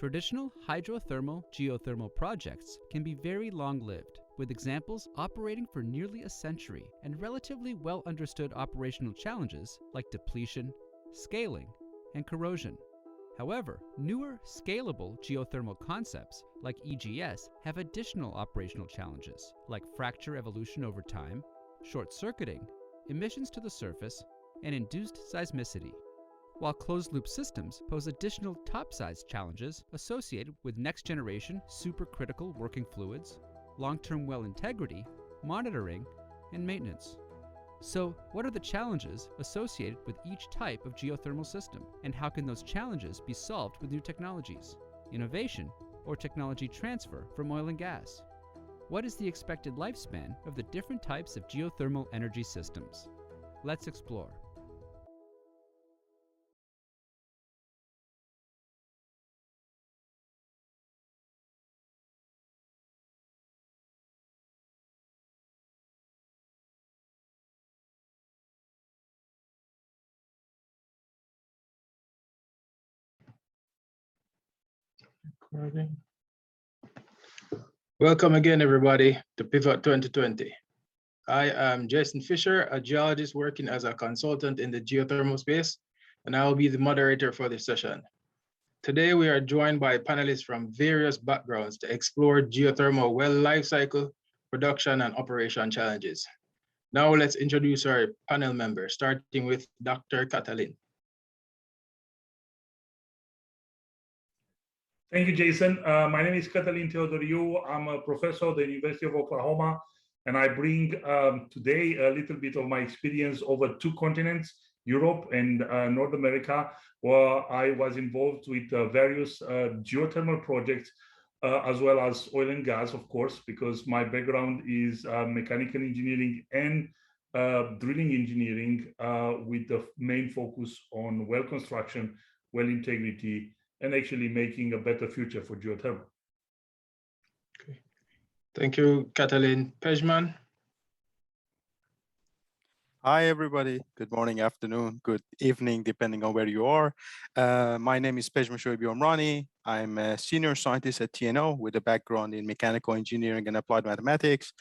Traditional hydrothermal geothermal projects can be very long-lived, with examples operating for nearly a century and relatively well-understood operational challenges like depletion, scaling, and corrosion. However, newer scalable geothermal concepts like EGS have additional operational challenges like fracture evolution over time, short-circuiting, emissions to the surface, and induced seismicity. While closed-loop systems pose additional topsides challenges associated with next-generation supercritical working fluids, long-term well integrity, monitoring, and maintenance. So, what are the challenges associated with each type of geothermal system, and how can those challenges be solved with new technologies, innovation, or technology transfer from oil and gas? What is the expected lifespan of the different types of geothermal energy systems? Let's explore. Welcome again, everybody, to Pivot 2020. I am Jason Fisher, a geologist working as a consultant in the geothermal space, and I will be the moderator for this session. Today, we are joined by panelists from various backgrounds to explore geothermal well lifecycle, production, and operation challenges. Now, let's introduce our panel members, starting with Dr. Catalin. Thank you, Jason. My name is Catalin Teodoriou. I'm a professor at the University of Oklahoma, and I bring today a little bit of my experience over two continents, Europe and North America, where I was involved with various geothermal projects, as well as oil and gas, of course, because my background is mechanical engineering and drilling engineering, with the main focus on well construction, well integrity, and actually making a better future for geothermal. Okay. Thank you, Catalin. Pejman. Hi, everybody. Good morning, afternoon, good evening, depending on where you are. My name is Pejman Shoaib-Omrani. I'm a senior scientist at TNO with a background in mechanical engineering and applied mathematics.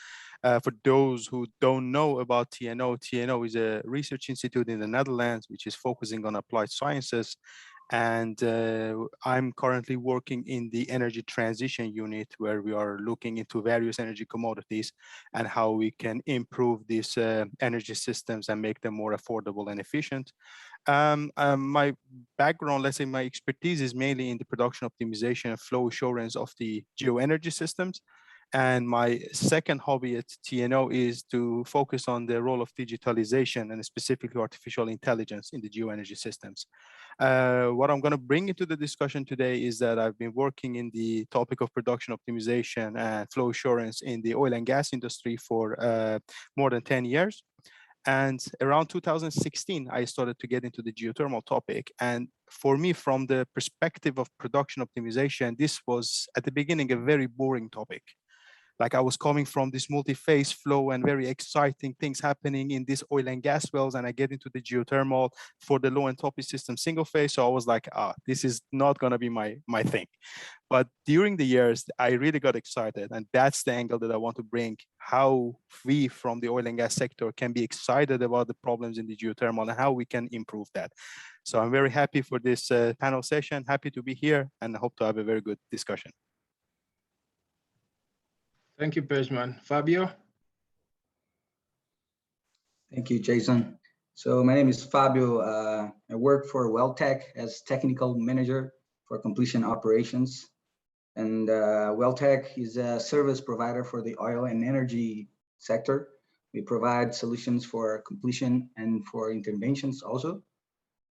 For those who don't know about TNO, TNO is a research institute in the Netherlands, which is focusing on applied sciences. And I'm currently working in the energy transition unit, where we are looking into various energy commodities and how we can improve these energy systems and make them more affordable and efficient. My background, let's say my expertise, is mainly in the production optimization and flow assurance of the geoenergy systems. And my second hobby at TNO is to focus on the role of digitalization and specifically artificial intelligence in the geoenergy systems. What I'm going to bring into the discussion today is that I've been working in the topic of production optimization and flow assurance in the oil and gas industry for more than 10 years. And around 2016, I started to get into the geothermal topic. And for me, from the perspective of production optimization, this was at the beginning a very boring topic. Like, I was coming from this multi-phase flow and very exciting things happening in these oil and gas wells, and I get into the geothermal for the low entropy system single phase. So I was like, this is not going to be my thing. But during the years, I really got excited, and that's the angle that I want to bring, how we from the oil and gas sector can be excited about the problems in the geothermal and how we can improve that. So I'm very happy for this panel session, happy to be here, and I hope to have a very good discussion. Thank you, Pejman. Fabio? Thank you, Jason. So my name is Fabio. I work for WellTech as technical manager for completion operations. And WellTech is a service provider for the oil and energy sector. We provide solutions for completion and for interventions also.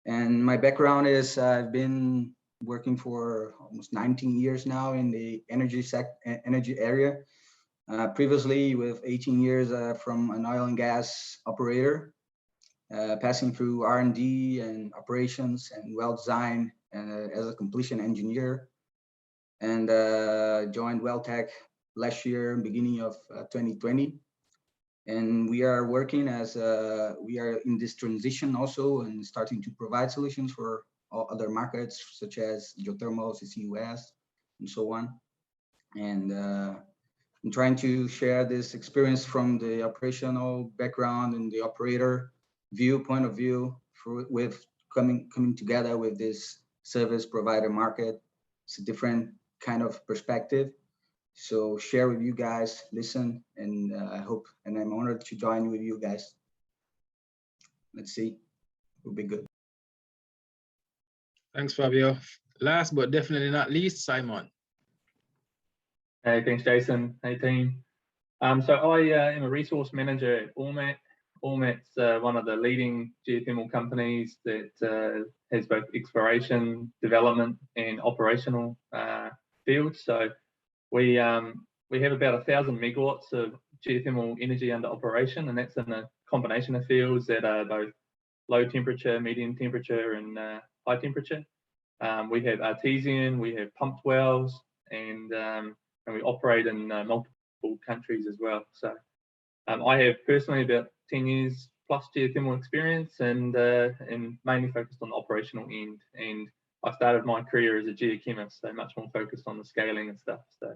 And my background is I've been working for almost 19 years now in the energy area. Previously with 18 years from an oil and gas operator, passing through R&D and operations and well design as a completion engineer, and joined WellTech last year, beginning of 2020. And we are working as we are in this transition also and starting to provide solutions for all other markets such as geothermal, CCUS, and so on. And I'm trying to share this experience from the operational background and the operator point of view with coming together with this service provider market. It's a different kind of perspective. So share with you guys, listen, and I hope, and I'm honored to join with you guys. Let's see, it'll be good. Thanks, Fabio. Last but definitely not least, Simon. Hey, thanks, Jason. Hey, team. So I am a resource manager at Ormat. Ormat's one of the leading geothermal companies that has both exploration, development, and operational fields. So we have about 1,000 megawatts of geothermal energy under operation, and that's in a combination of fields that are both low temperature, medium temperature, and high temperature. We have artesian, we have pumped wells, and we operate in multiple countries as well. So I have personally about 10 years plus geothermal experience, and mainly focused on the operational end. And I started my career as a geochemist, so much more focused on the scaling and stuff. So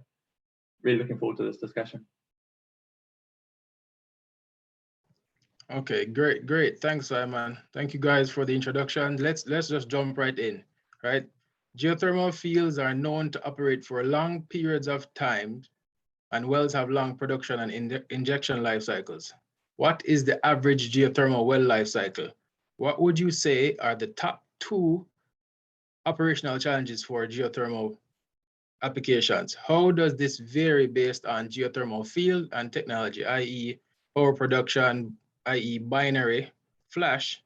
really looking forward to this discussion. Okay, great. Thanks, Simon. Thank you guys for the introduction. Let's just jump right in, right? Geothermal fields are known to operate for long periods of time, and wells have long production and injection life cycles. What is the average geothermal well life cycle? What would you say are the top 2 operational challenges for geothermal applications? How does this vary based on geothermal field and technology, i.e. power production, i.e. binary, flash,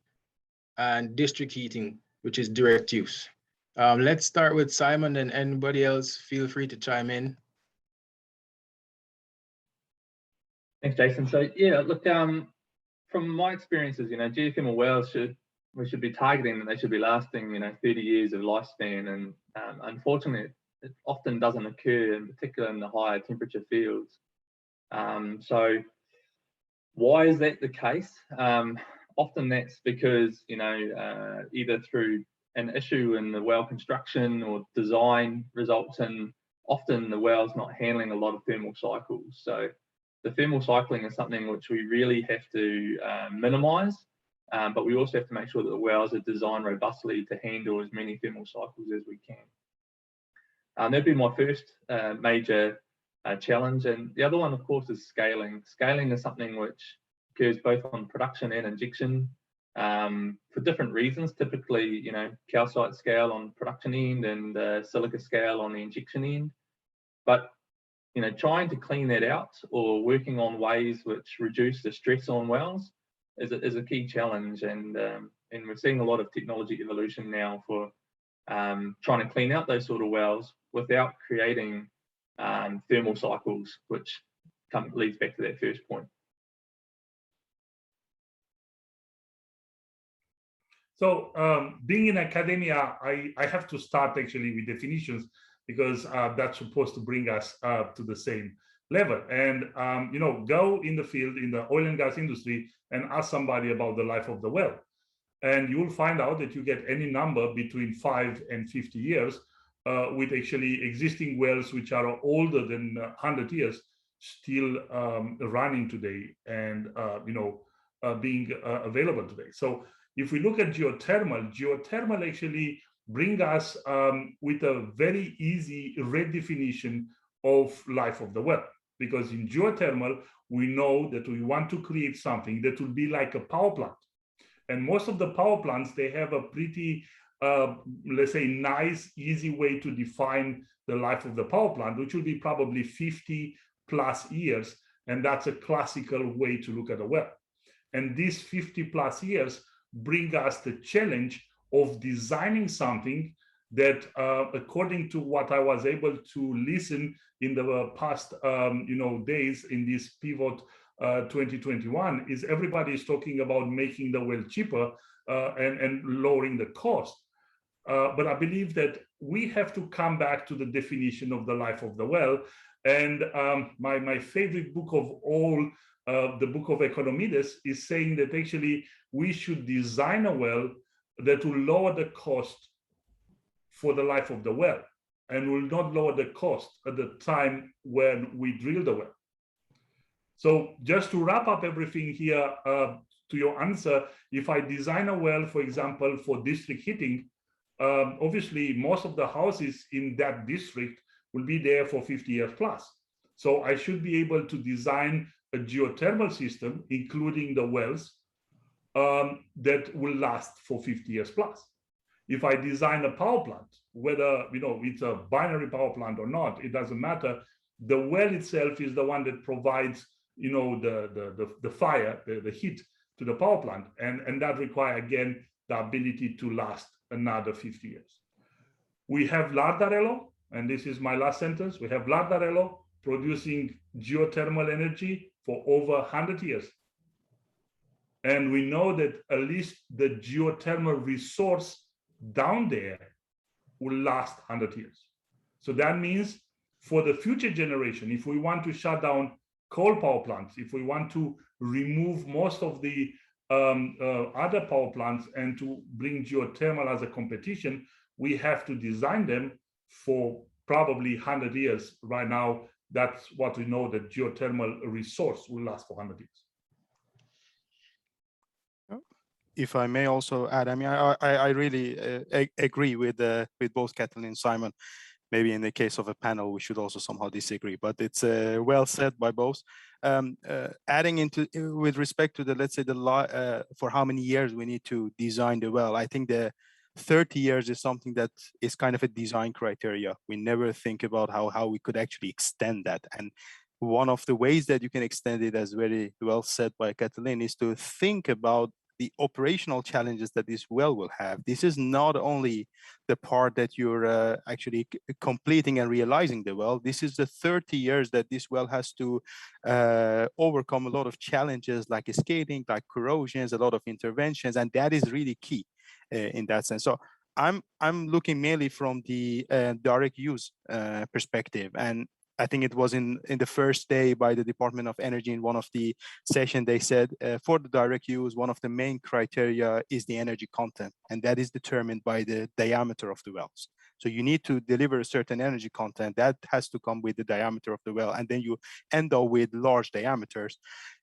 and district heating, which is direct use? Let's start with Simon, and anybody else feel free to chime in. Thanks, Jason. So yeah, look, from my experiences, geothermal wells we should be targeting that they should be lasting, 30 years of lifespan, and unfortunately, it often doesn't occur, in particular in the higher temperature fields. So why is that the case? Often that's because either through an issue in the well construction or design results in often the well's not handling a lot of thermal cycles. So the thermal cycling is something which we really have to minimize, but we also have to make sure that the wells are designed robustly to handle as many thermal cycles as we can. That'd be my first major challenge. And the other one, of course, is scaling. Scaling is something which occurs both on production and injection for different reasons. Typically, calcite scale on production end and silica scale on the injection end. But trying to clean that out or working on ways which reduce the stress on wells is a key challenge. And we're seeing a lot of technology evolution now for trying to clean out those sort of wells without creating thermal cycles, which leads back to that first point. So being in academia, I have to start actually with definitions, because that's supposed to bring us to the same level. And go in the field in the oil and gas industry and ask somebody about the life of the well, and you will find out that you get any number between 5 and 50 years, with actually existing wells which are older than 100 years still running today and being available today. So if we look at geothermal actually bring us with a very easy redefinition of life of the well. Because in geothermal, we know that we want to create something that will be like a power plant. And most of the power plants, they have a pretty, let's say, nice, easy way to define the life of the power plant, which will be probably 50 plus years. And that's a classical way to look at a well. And these 50 plus years bring us the challenge of designing something that, according to what I was able to listen in the past, days in this pivot 2021, is everybody is talking about making the well cheaper and lowering the cost. But I believe that we have to come back to the definition of the life of the well. And my favorite book of all, the book of Economides, is saying that actually we should design a well that will lower the cost for the life of the well and will not lower the cost at the time when we drill the well. So just to wrap up everything here, to your answer, if I design a well, for example, for district heating, obviously most of the houses in that district will be there for 50 years plus. So I should be able to design a geothermal system, including the wells, that will last for 50 years plus. If I design a power plant, whether it's a binary power plant or not, it doesn't matter. The well itself is the one that provides the fire, the heat to the power plant, and that requires again the ability to last another 50 years. We have Lardarello, and this is my last sentence. We have Lardarello producing geothermal energy for over 100 years. And we know that at least the geothermal resource down there will last 100 years. So that means for the future generation, if we want to shut down coal power plants, if we want to remove most of the other power plants and to bring geothermal as a competition, we have to design them for probably 100 years. Right now, that's what we know, that geothermal resource will last for 100 years. If I may also add, I mean, I really agree with both Kathleen and Simon. Maybe in the case of a panel, we should also somehow disagree, but it's well said by both. Adding into with respect to the, let's say, for how many years we need to design the well, I think the 30 years is something that is kind of a design criteria. We never think about how we could actually extend that. And one of the ways that you can extend it, as very well said by Kathleen, is to think about the operational challenges that this well will have. This is not only the part that you're actually completing and realizing the well. This is the 30 years that this well has to overcome a lot of challenges like scaling, like corrosions, a lot of interventions, and that is really key in that sense. So I'm looking mainly from the direct use perspective, and I think it was in the first day by the Department of Energy in one of the sessions, they said for the direct use, one of the main criteria is the energy content, and that is determined by the diameter of the wells. So you need to deliver a certain energy content that has to come with the diameter of the well, and then you end up with large diameters.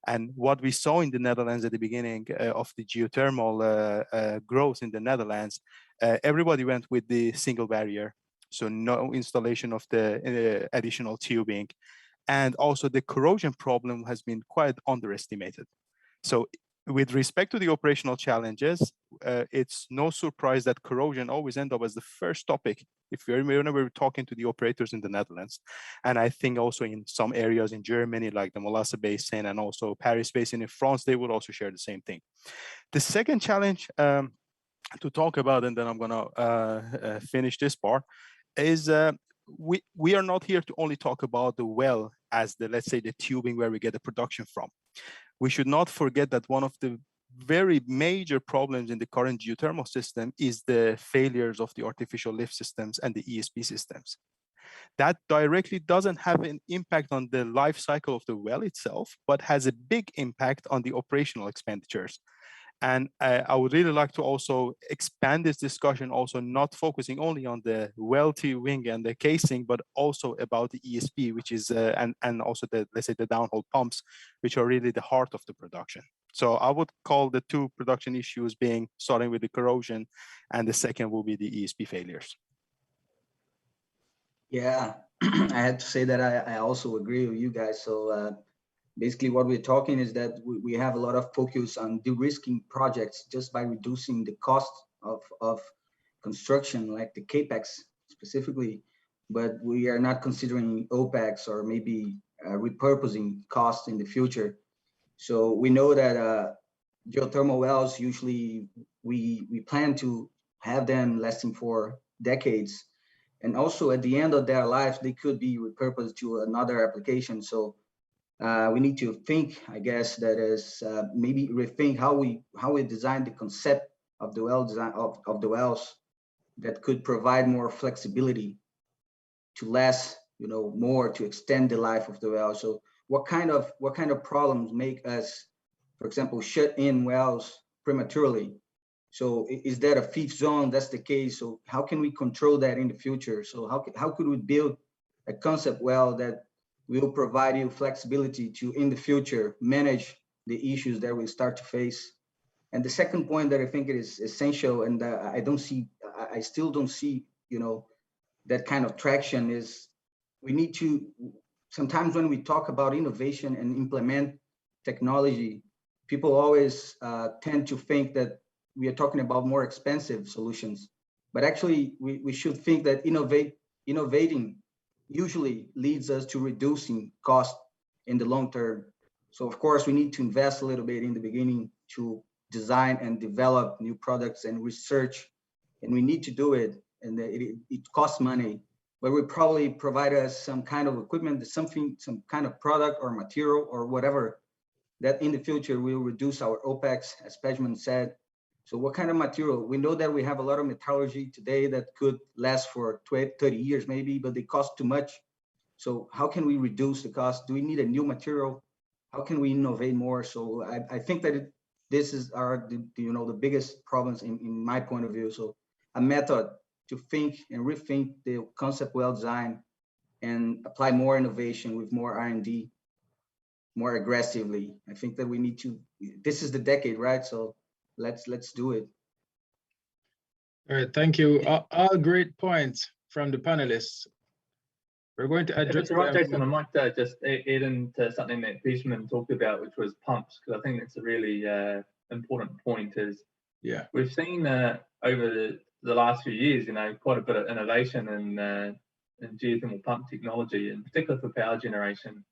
And what we saw in the Netherlands at the beginning of the geothermal growth in the Netherlands, everybody went with the single barrier. So no installation of the additional tubing. And also the corrosion problem has been quite underestimated. So with respect to the operational challenges, it's no surprise that corrosion always ends up as the first topic if whenever we're talking to the operators in the Netherlands. And I think also in some areas in Germany, like the Molasse Basin and also Paris Basin in France, they would also share the same thing. The second challenge to talk about, and then I'm gonna finish this part, is we are not here to only talk about the well as the, let's say, the tubing where we get the production from. We should not forget that one of the very major problems in the current geothermal system is the failures of the artificial lift systems and the ESP systems. That directly doesn't have an impact on the life cycle of the well itself, but has a big impact on the operational expenditures. And I would really like to also expand this discussion, also not focusing only on the well tubing and the casing, but also about the ESP, which is, and also the, let's say, the downhole pumps, which are really the heart of the production. So I would call the two production issues being starting with the corrosion, and the second will be the ESP failures. Yeah, I had to say that I also agree with you guys. So basically what we're talking is that we have a lot of focus on de-risking projects just by reducing the cost of construction, like the CAPEX specifically, but we are not considering OPEX or maybe repurposing costs in the future. So we know that geothermal wells, usually we plan to have them lasting for decades. And also at the end of their lives, they could be repurposed to another application. So we need to think, I guess, that is maybe rethink how we design the concept of the well design of the wells that could provide more flexibility to last, more, to extend the life of the well. So what kind of problems make us, for example, shut in wells prematurely? So is that a fifth zone? That's the case. So how can we control that in the future? So how could we build a concept well that will provide you flexibility to, in the future, manage the issues that we start to face? And the second point that I think is essential, and I still don't see, that kind of traction, is we need to, sometimes when we talk about innovation and implement technology, people always tend to think that we are talking about more expensive solutions. But actually, we should think that innovating usually leads us to reducing cost in the long term. So of course, we need to invest a little bit in the beginning to design and develop new products and research, and we need to do it, and it costs money, but we probably provide us some kind of equipment, some kind of product or material or whatever that in the future will reduce our OPEX, as Pejman said. So what kind of material? We know that we have a lot of metallurgy today that could last for 20, 30 years maybe, but they cost too much. So how can we reduce the cost? Do we need a new material? How can we innovate more? So I think that this is the biggest problems in my point of view. So a method to think and rethink the concept well design and apply more innovation with more R&D more aggressively. I think that we need to, this is the decade, right? So let's do it. All right, thank you. All great points from the panelists. We're going to address. If it's all right, Jason, I might just add into something that Pejman talked about, which was pumps, because I think that's a really important point. Is we've seen over the last few years, quite a bit of innovation in geothermal pump technology, in particular for power generation.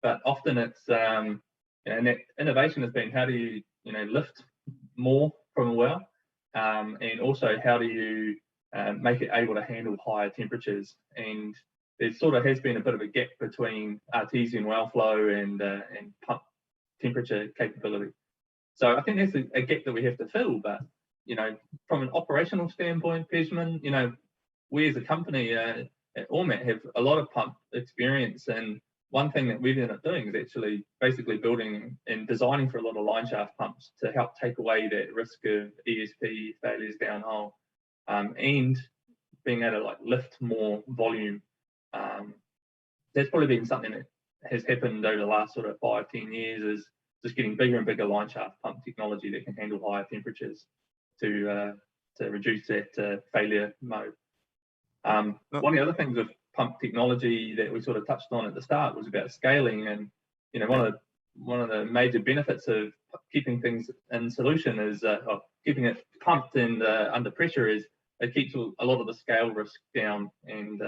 But often it's and that innovation has been, how do you lift more from a well, and also how do you make it able to handle higher temperatures. And there sort of has been a bit of a gap between artesian well flow and pump temperature capability. So I think that's a gap that we have to fill. But from an operational standpoint, Pejman, we as a company at Ormat have a lot of pump experience, and one thing that we've ended up doing is actually basically building and designing for a lot of line shaft pumps to help take away that risk of ESP failures downhole, and being able to lift more volume. That's probably been something that has happened over the last sort of 5-10 years, is just getting bigger and bigger line shaft pump technology that can handle higher temperatures to reduce that failure mode. One of the other things with pump technology that we sort of touched on at the start was about scaling, and one of the major benefits of keeping things in solution is keeping it pumped and under pressure is it keeps a lot of the scale risk down, and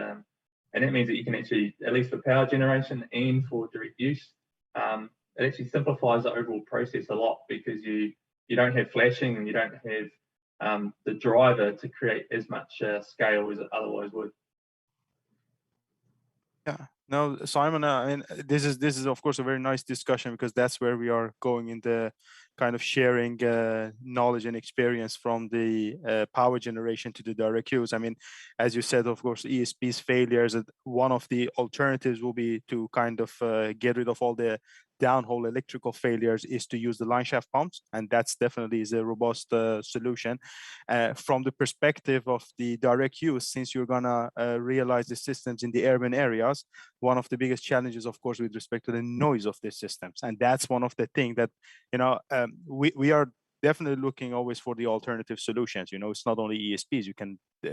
that means that you can actually, at least for power generation and for direct use, it actually simplifies the overall process a lot, because you don't have flashing and you don't have the driver to create as much scale as it otherwise would. Yeah, no, Simon, I mean, this is of course a very nice discussion, because that's where we are going in the kind of sharing knowledge and experience from the power generation to the direct use. I mean, as you said, of course, ESP's failures, one of the alternatives will be to kind of get rid of all the downhole electrical failures, is to use the line shaft pumps, and that's definitely is a robust solution. From the perspective of the direct use, since you're gonna realize the systems in the urban areas, one of the biggest challenges, of course, with respect to the noise of these systems, and that's one of the things that we are definitely looking always for the alternative solutions. It's not only ESPs.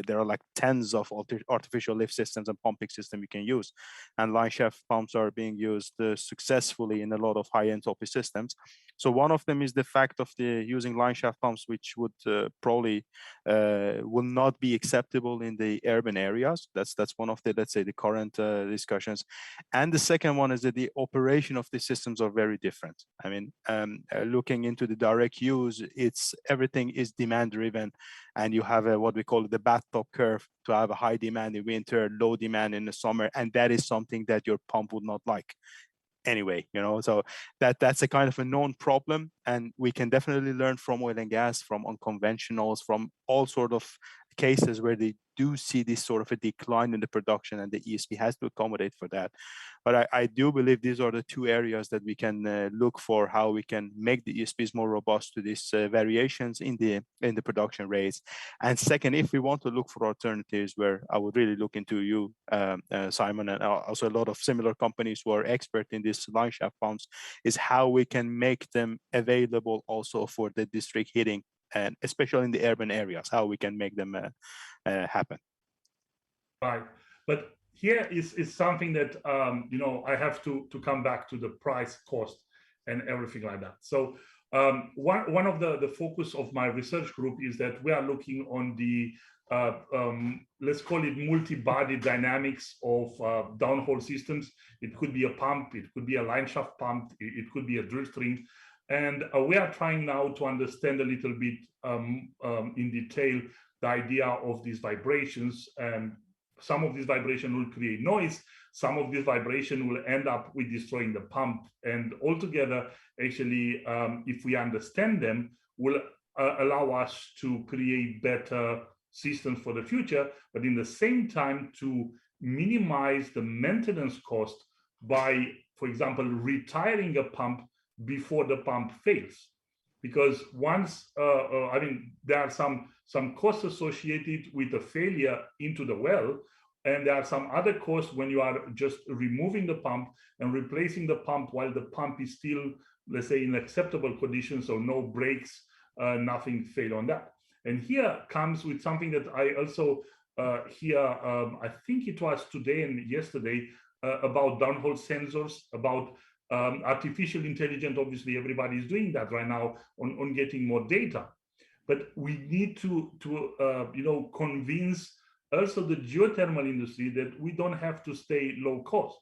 There are like tens of artificial lift systems and pumping systems you can use, and line shaft pumps are being used successfully in a lot of high entropy systems. So one of them is the fact of using line shaft pumps, which would probably will not be acceptable in the urban areas. That's one of the, let's say, the current discussions. And the second one is that the operation of the systems are very different. I mean, looking into the direct use, everything is demand driven, and you have what we call the bathtub curve, to have a high demand in winter, low demand in the summer, and that is something that your pump would not like anyway. So that's a kind of a known problem, and we can definitely learn from oil and gas, from unconventionals, from all sort of cases where they do see this sort of a decline in the production, and the ESP has to accommodate for that. But I do believe these are the two areas that we can look for how we can make the ESPs more robust to these variations in the production rates. And second, if we want to look for alternatives, where I would really look into you, Simon, and also a lot of similar companies who are expert in these line shaft pumps, is how we can make them available also for the district heating, and especially in the urban areas, how we can make them happen. Right, but here is something that you know, I have to come back to the price, cost, and everything like that. So one of the focus of my research group is that we are looking on the let's call it multi-body dynamics of downhole systems. It could be a pump, it could be a line shaft pump, it could be a drill string. And we are trying now to understand a little bit in detail the idea of these vibrations. And some of these vibrations will create noise. Some of this vibration will end up with destroying the pump. And altogether, actually, if we understand them, will allow us to create better systems for the future, but in the same time to minimize the maintenance cost by, for example, retiring a pump before the pump fails. Because once, I mean, there are some costs associated with a failure into the well, and there are some other costs when you are just removing the pump and replacing the pump while the pump is still, let's say, in acceptable condition, so no breaks, nothing fail on that. And here comes with something that I also hear, I think it was today and yesterday, about downhole sensors, about artificial intelligence. Obviously, everybody is doing that right now on getting more data. But we need to you know, convince also the geothermal industry that we don't have to stay low cost.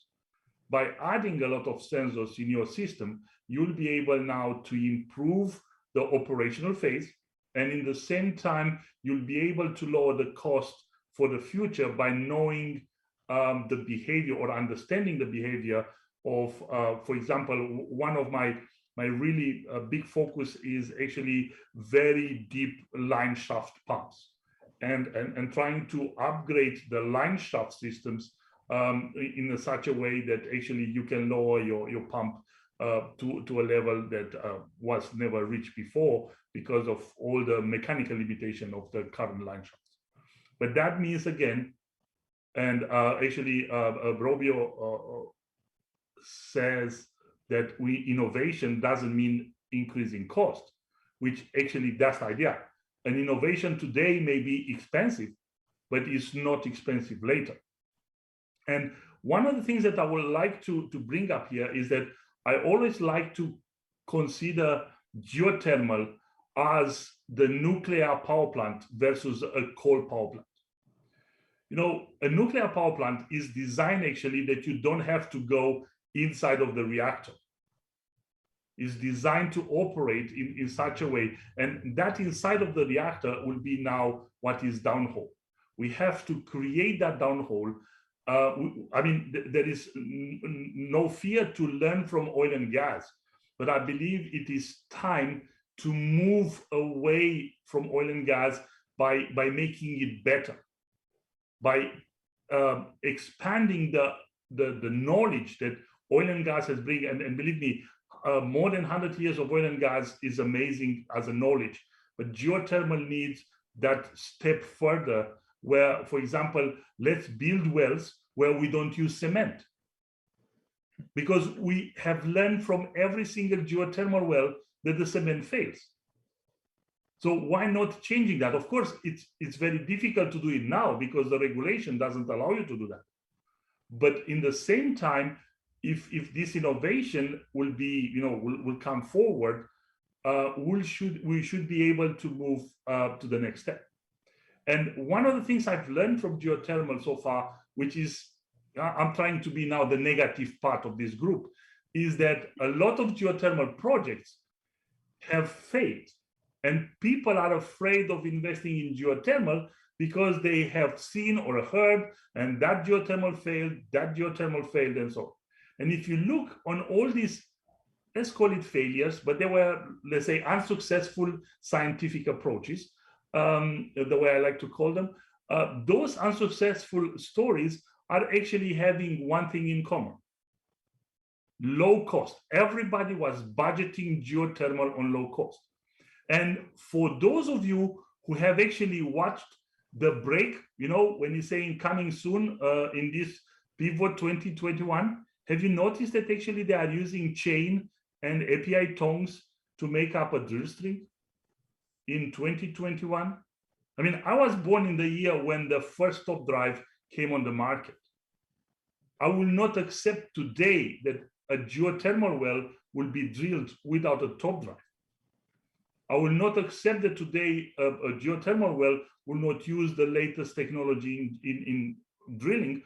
By adding a lot of sensors in your system, you'll be able now to improve the operational phase. And in the same time, you'll be able to lower the cost for the future by knowing the behavior or understanding the behavior of, for example, one of my really big focus is actually very deep line shaft pumps, and trying to upgrade the line shaft systems in such a way that actually you can lower your pump to a level that was never reached before because of all the mechanical limitation of the current line shafts. But that means, again, and actually Robio says that innovation doesn't mean increasing cost, which actually that's the idea. An innovation today may be expensive, but it's not expensive later. And one of the things that I would like to bring up here is that I always like to consider geothermal as the nuclear power plant versus a coal power plant. You know, a nuclear power plant is designed actually that you don't have to go inside of the reactor. It's designed to operate in such a way, and that inside of the reactor will be now what is downhole. We have to create that downhole. I mean, there is no fear to learn from oil and gas, but I believe it is time to move away from oil and gas by making it better, by expanding the knowledge that oil and gas has bring. And believe me, more than 100 years of oil and gas is amazing as a knowledge, but geothermal needs that step further, where, for example, let's build wells where we don't use cement, because we have learned from every single geothermal well that the cement fails. So why not changing that? Of course, it's very difficult to do it now because the regulation doesn't allow you to do that. But in the same time, if this innovation will be, you know, will come forward, we should be able to move to the next step. And one of the things I've learned from geothermal so far, which is, I'm trying to be now the negative part of this group, is that a lot of geothermal projects have failed. And people are afraid of investing in geothermal because they have seen or heard, and that geothermal failed, and so on. And if you look on all these, let's call it failures, but they were, let's say, unsuccessful scientific approaches, the way I like to call them, those unsuccessful stories are actually having one thing in common: low cost. Everybody was budgeting geothermal on low cost. And for those of you who have actually watched the break, you know, when you're saying coming soon in this pivot 2021, have you noticed that actually they are using chain and API tongs to make up a drill string in 2021? I mean, I was born in the year when the first top drive came on the market. I will not accept today that a geothermal well will be drilled without a top drive. I will not accept that today a geothermal well will not use the latest technology in drilling.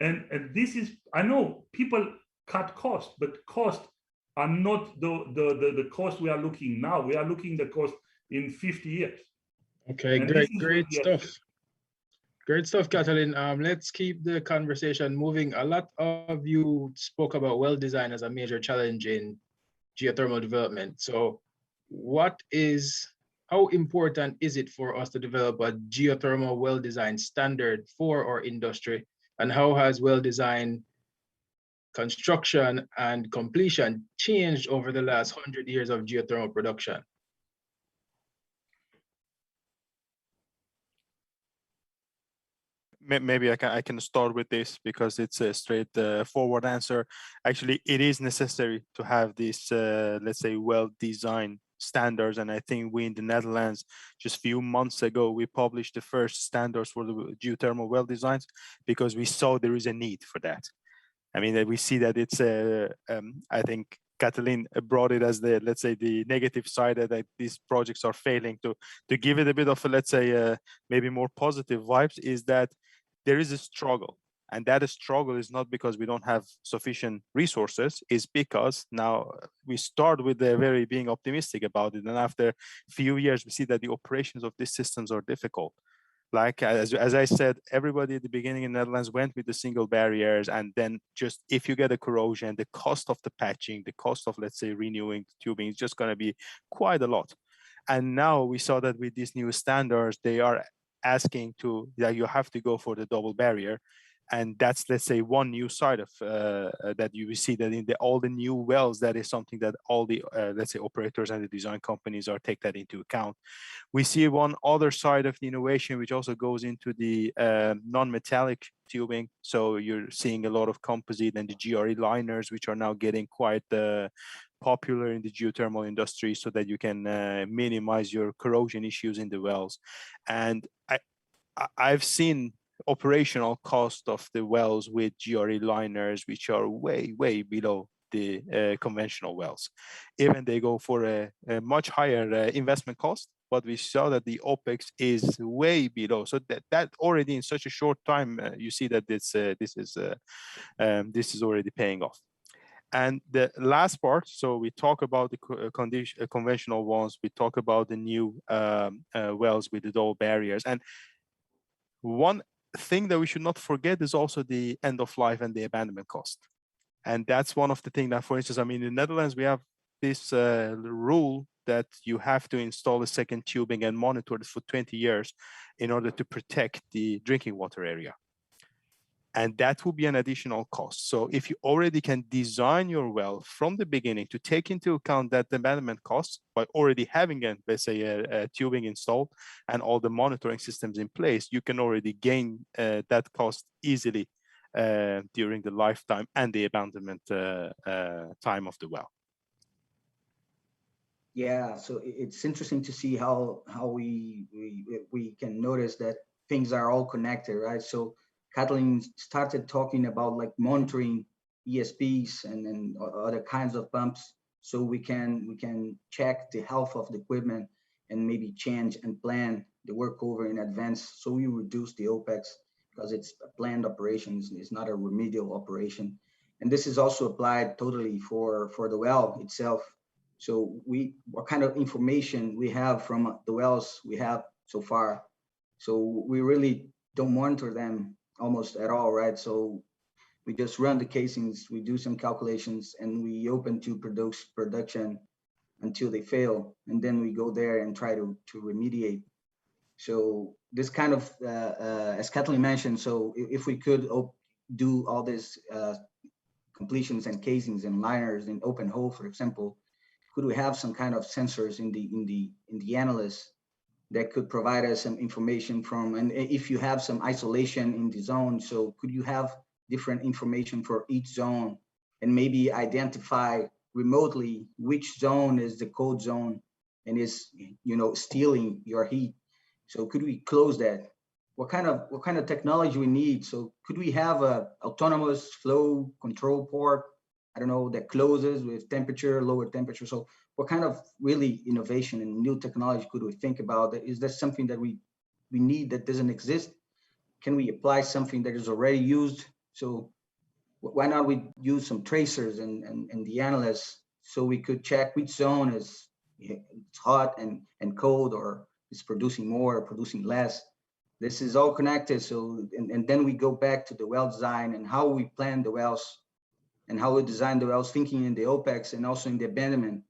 And this is, I know people cut costs, but costs are not the cost we are looking now. We are looking the cost in 50 years. Okay, And great stuff. Great stuff, Katalin. Let's keep the conversation moving. A lot of you spoke about well design as a major challenge in geothermal development. So how important is it for us to develop a geothermal well design standard for our industry? And how has well design construction and completion changed over the last 100 years of geothermal production? Maybe I can start with this because it's a straightforward answer. Actually, it is necessary to have this, let's say, well-designed standards. And I think we in the Netherlands, just a few months ago, we published the first standards for the geothermal well designs because we saw there is a need for that. I mean, we see that it's, I think, Katalin brought it as the, let's say, the negative side that these projects are failing. To give it a bit of, let's say, maybe more positive vibes, is that there is a struggle. And that struggle is not because we don't have sufficient resources, it's because now we start with the very being optimistic about it. And after a few years, we see that the operations of these systems are difficult. Like, as I said, everybody at the beginning in the Netherlands went with the single barriers. And then just if you get a corrosion, the cost of the patching, the cost of, let's say, renewing the tubing is just going to be quite a lot. And now we saw that with these new standards, they are asking that you have to go for the double barrier. And that's, let's say, one new side of that you will see that in all the new wells, that is something that all the, let's say, operators and the design companies are take that into account. We see one other side of the innovation, which also goes into the non-metallic tubing. So you're seeing a lot of composite and the GRE liners, which are now getting quite popular in the geothermal industry, so that you can minimize your corrosion issues in the wells. And I've seen operational cost of the wells with GRE liners, which are way below the conventional wells. Even they go for a much higher investment cost, but we saw that the OPEX is way below. So that already in such a short time, you see that this is already paying off. And the last part, so we talk about the conventional ones, we talk about the new wells with the double barriers. And one thing that we should not forget is also the end of life and the abandonment cost. And that's one of the things that, for instance, I mean, in the Netherlands, we have this rule that you have to install a second tubing and monitor it for 20 years in order to protect the drinking water area. And that will be an additional cost. So if you already can design your well from the beginning to take into account that abandonment costs by already having, let's say, a tubing installed and all the monitoring systems in place, you can already gain that cost easily during the lifetime and the abandonment time of the well. Yeah, so it's interesting to see how we can notice that things are all connected, right? So Katalin started talking about like monitoring ESPs and other kinds of pumps, so we can check the health of the equipment and maybe change and plan the workover in advance, so we reduce the OPEX, because it's a planned operation, it's not a remedial operation. And this is also applied totally for the well itself. So what kind of information we have from the wells we have so far. So we really don't monitor them almost at all, right? So we just run the casings, we do some calculations, and we open to production until they fail. And then we go there and try to remediate. So this kind of, as Kathleen mentioned, so if we could do all this completions and casings and liners in open hole, for example, could we have some kind of sensors in the analyst that could provide us some information from, and if you have some isolation in the zone, so could you have different information for each zone and maybe identify remotely which zone is the cold zone and is, you know, stealing your heat? So could we close that? What kind of technology we need? So could we have a autonomous flow control port, I don't know, that closes with temperature, lower temperature? So what kind of really innovation and new technology could we think about? Is that something that we need that doesn't exist? Can we apply something that is already used? So why not we use some tracers and the analysts so we could check which zone is it's hot and cold, or is producing more or producing less. This is all connected. So, and then we go back to the well design and how we plan the wells and how we design the wells, thinking in the OPEX and also in the abandonment.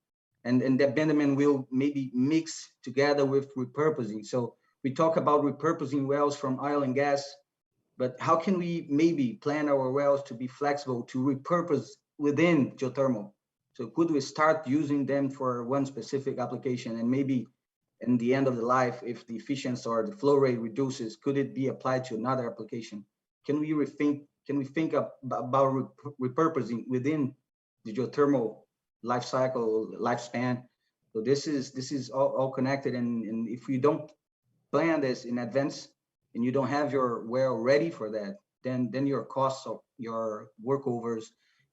And the abandonment will maybe mix together with repurposing. So we talk about repurposing wells from oil and gas, but how can we maybe plan our wells to be flexible to repurpose within geothermal? So could we start using them for one specific application, and maybe in the end of the life, if the efficiency or the flow rate reduces, could it be applied to another application? Can we think about repurposing within the geothermal life cycle, lifespan? So this is all connected, and if you don't plan this in advance and you don't have your well ready for that, then your costs of your workovers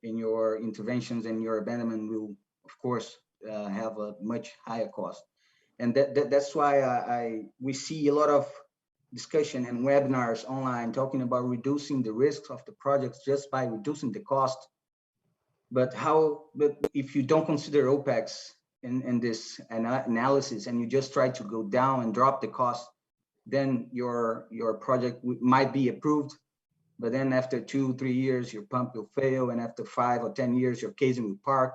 and your interventions and your abandonment will, of course, have a much higher cost. And that's why we see a lot of discussion and webinars online talking about reducing the risks of the projects just by reducing the cost. But if you don't consider OPEX in this analysis and you just try to go down and drop the cost, then your project might be approved, but then after 2-3 years, your pump will fail, and after 5 or 10 years, your casing will park.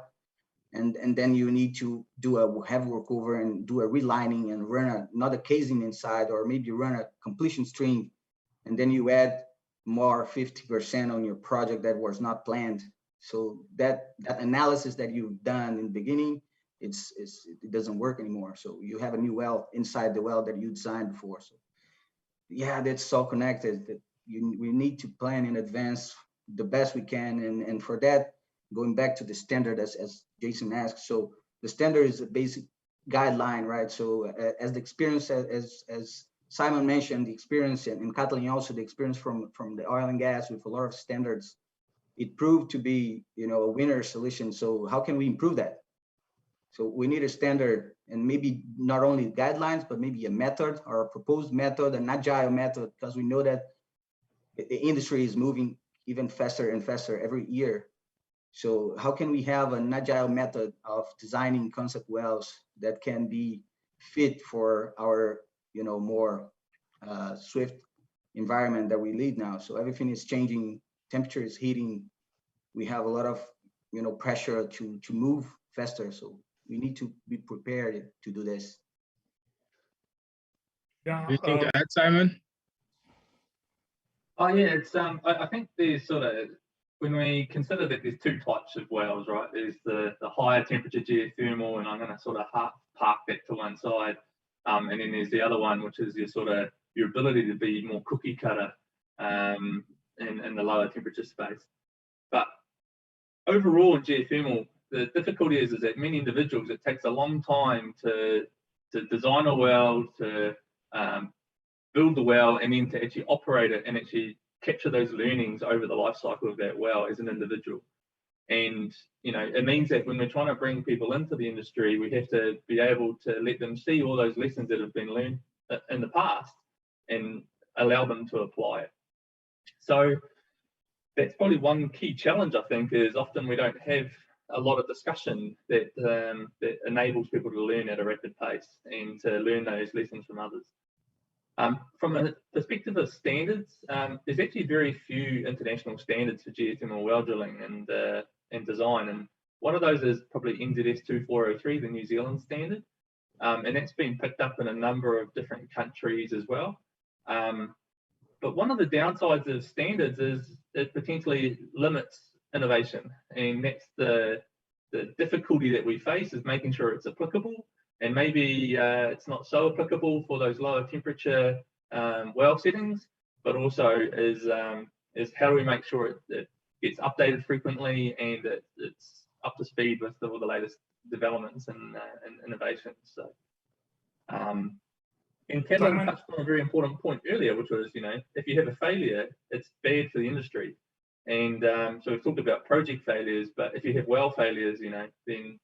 And then you need to do a heavy workover and do a relining and run another casing inside, or maybe run a completion string, and then you add more 50% on your project that was not planned. So that analysis that you've done in the beginning, it doesn't work anymore. So you have a new well inside the well that you designed before. So yeah, that's all connected. That we need to plan in advance the best we can, and for that, going back to the standard as Jason asked. So the standard is a basic guideline, right? So as the experience, as Simon mentioned, the experience, and Kathleen also, the experience from the oil and gas with a lot of standards, it proved to be, a winner solution. So how can we improve that? So we need a standard, and maybe not only guidelines, but maybe a method or a proposed method, an agile method, because we know that the industry is moving even faster and faster every year. So how can we have an agile method of designing concept wells that can be fit for our, more swift environment that we lead now? So everything is changing, temperature is heating. We have a lot of, pressure to move faster. So we need to be prepared to do this. Yeah. Anything to add, Simon? Oh yeah, it's I think there's sort of, when we consider that there's two types of wells, right? There's the higher temperature geothermal, and I'm going to sort of park that to one side. And then there's the other one, which is your ability to be more cookie cutter in the lower temperature space. But overall in geothermal, the difficulty is that many individuals, it takes a long time to design a well, to build the well, and then to actually operate it and actually capture those learnings over the life cycle of that well as an individual. And it means that when we're trying to bring people into the industry, we have to be able to let them see all those lessons that have been learned in the past and allow them to apply it. So that's probably one key challenge, I think, is often we don't have a lot of discussion that enables people to learn at a rapid pace and to learn those lessons from others. From a perspective of standards, there's actually very few international standards for geothermal well drilling and design. And one of those is probably NZS 2403, the New Zealand standard. And that's been picked up in a number of different countries as well. But one of the downsides of standards is it potentially limits innovation. And that's the difficulty that we face, is making sure it's applicable. And maybe it's not so applicable for those lower temperature well settings, but also is how do we make sure it gets updated frequently and it's up to speed with all the latest developments and innovations. So, and Catalin touched on a very important point earlier, which was, if you have a failure, it's bad for the industry. And so we've talked about project failures, but if you have well failures, then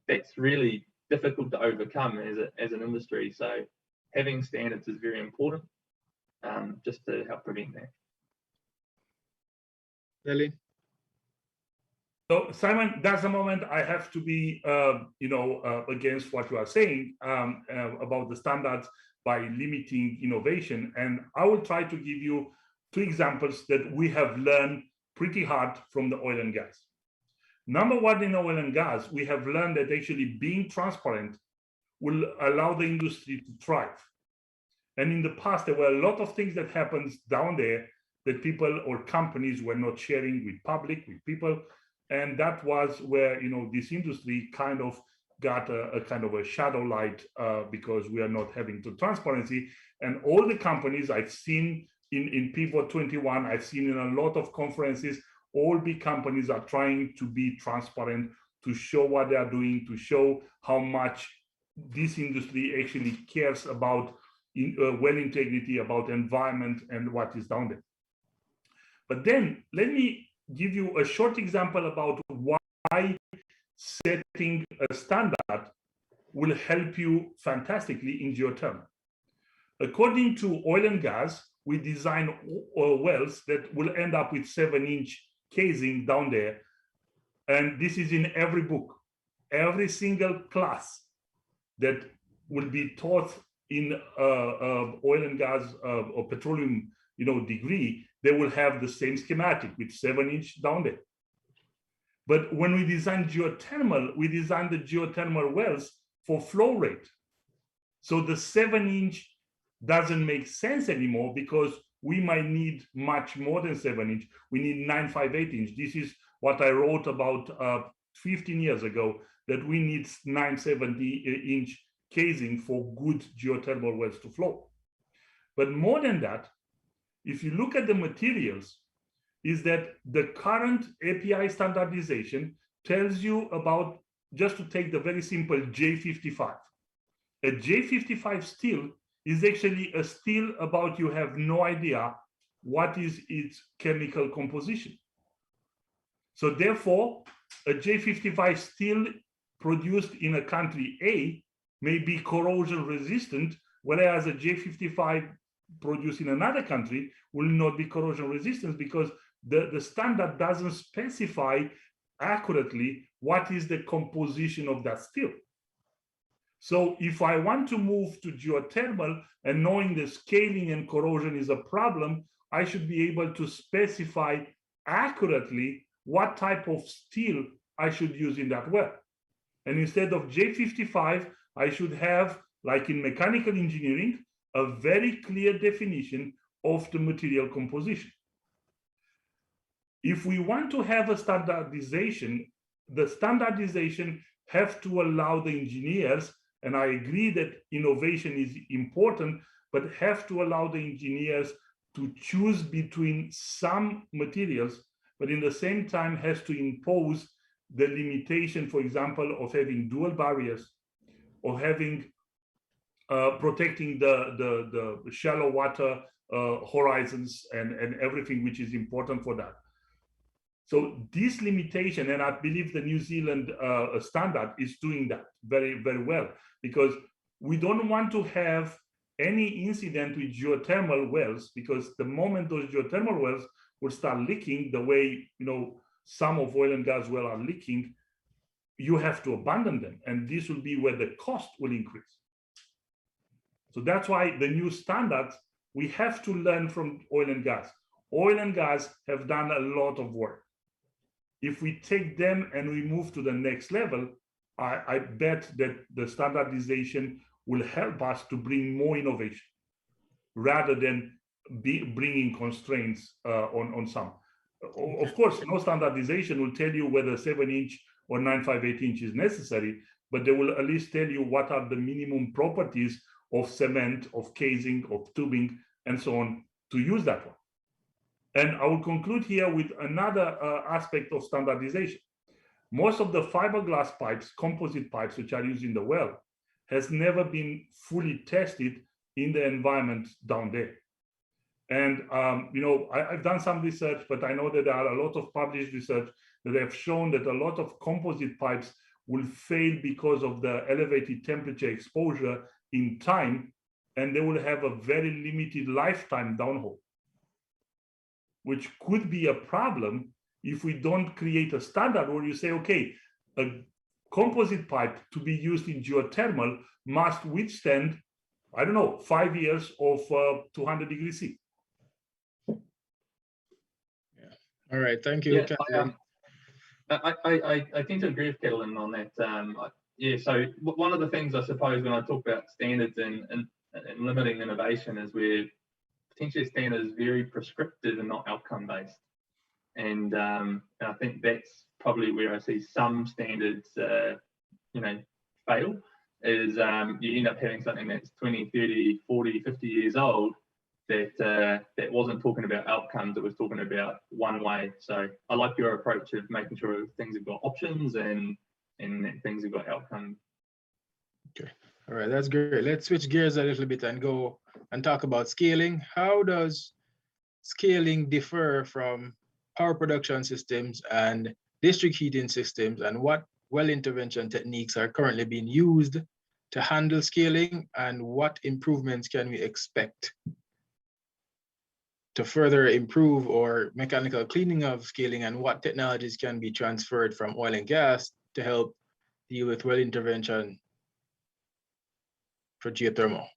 that's really difficult to overcome as an industry. So having standards is very important, just to help prevent that. Really? So Simon, that's the moment I have to be, against what you are saying about the standards by limiting innovation. And I will try to give you 2 examples that we have learned pretty hard from the oil and gas. Number one, in oil and gas, we have learned that actually being transparent will allow the industry to thrive. And in the past, there were a lot of things that happens down there that people or companies were not sharing with public, with people. And that was where, this industry kind of got a kind of a shadow light because we are not having the transparency. And all the companies I've seen in Pivot 21, I've seen in a lot of conferences, all big companies are trying to be transparent, to show what they are doing, to show how much this industry actually cares about well integrity, about environment and what is down there. But then let me give you a short example about why setting a standard will help you fantastically in geothermal. According to oil and gas, we design wells that will end up with 7-inch casing down there. And this is in every book, every single class that will be taught in oil and gas or petroleum degree, they will have the same schematic with 7-inch down there. But when we design geothermal, we design the geothermal wells for flow rate. So the 7-inch doesn't make sense anymore because we might need much more than 7-inch. We need 958-inch. This is what I wrote about 15 years ago, that we need 970-inch casing for good geothermal wells to flow. But more than that, if you look at the materials, is that the current API standardization tells you about, just to take the very simple J55. A J55 steel is actually a steel about you have no idea what is its chemical composition. So therefore, a J55 steel produced in a country A may be corrosion resistant, whereas a J55 produced in another country will not be corrosion resistant because the standard doesn't specify accurately what is the composition of that steel. So if I want to move to geothermal and knowing the scaling and corrosion is a problem, I should be able to specify accurately what type of steel I should use in that well. And instead of J55, I should have, like in mechanical engineering, a very clear definition of the material composition. If we want to have a standardization, the standardization have to allow the engineers, and I agree that innovation is important, but have to allow the engineers to choose between some materials, but in the same time has to impose the limitation, for example, of having dual barriers, or having protecting the shallow water horizons and everything which is important for that. So this limitation, and I believe the New Zealand standard is doing that very, very well, because we don't want to have any incident with geothermal wells, because the moment those geothermal wells will start leaking the way some of oil and gas wells are leaking, you have to abandon them. And this will be where the cost will increase. So that's why the new standards, we have to learn from oil and gas. Oil and gas have done a lot of work. If we take them and we move to the next level, I bet that the standardization will help us to bring more innovation rather than bringing constraints on some. Of course, no standardization will tell you whether 7-inch or 9/5/8 is necessary, but they will at least tell you what are the minimum properties of cement, of casing, of tubing, and so on to use that one. And I will conclude here with another aspect of standardization. Most of the fiberglass pipes, composite pipes, which are used in the well, has never been fully tested in the environment down there. And I've done some research, but I know that there are a lot of published research that have shown that a lot of composite pipes will fail because of the elevated temperature exposure in time, and they will have a very limited lifetime downhole, which could be a problem if we don't create a standard where you say, okay, a composite pipe to be used in geothermal must withstand, I don't know, 5 years of 200 degrees C. All right, thank you. Yeah, I tend to agree with Catalin on that. So one of the things I suppose when I talk about standards and limiting innovation is where potentially standards very prescriptive and not outcome based. And I think that's probably where I see some standards, fail, is you end up having something that's 20, 30, 40, 50 years old that wasn't talking about outcomes, it was talking about one way. So I like your approach of making sure things have got options and things have got outcomes. Okay, all right, that's great. Let's switch gears a little bit and go and talk about scaling. How does scaling differ from power production systems and district heating systems, and what well intervention techniques are currently being used to handle scaling, and what improvements can we expect to further improve or mechanical cleaning of scaling, and what technologies can be transferred from oil and gas to help deal with well intervention for geothermal?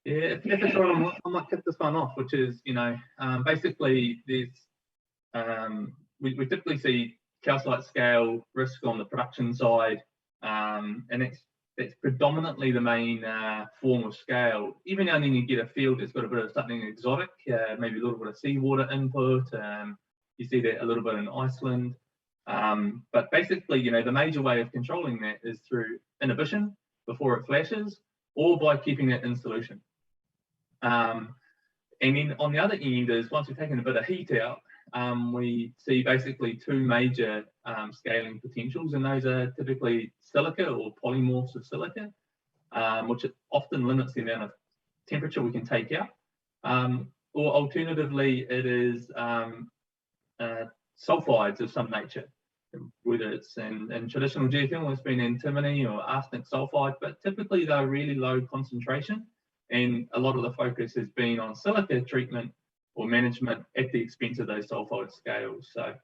Yeah, if it's right, I might kick this one off, which is, basically there's, we typically see calcite scale risk on the production side, and that's predominantly the main form of scale. Even now and then you get a field that's got a bit of something exotic, maybe a little bit of seawater input. You see that a little bit in Iceland. But basically, the major way of controlling that is through inhibition before it flashes, or by keeping it in solution. And then on the other end is, once we've taken a bit of heat out, we see basically two major scaling potentials, and those are typically silica or polymorphs of silica, which often limits the amount of temperature we can take out. Or alternatively, it is sulfides of some nature, whether it's in traditional geothermal, it's been antimony or arsenic sulfide, but typically they're really low concentration, and a lot of the focus has been on silica treatment or management at the expense of those sulfide scales. So,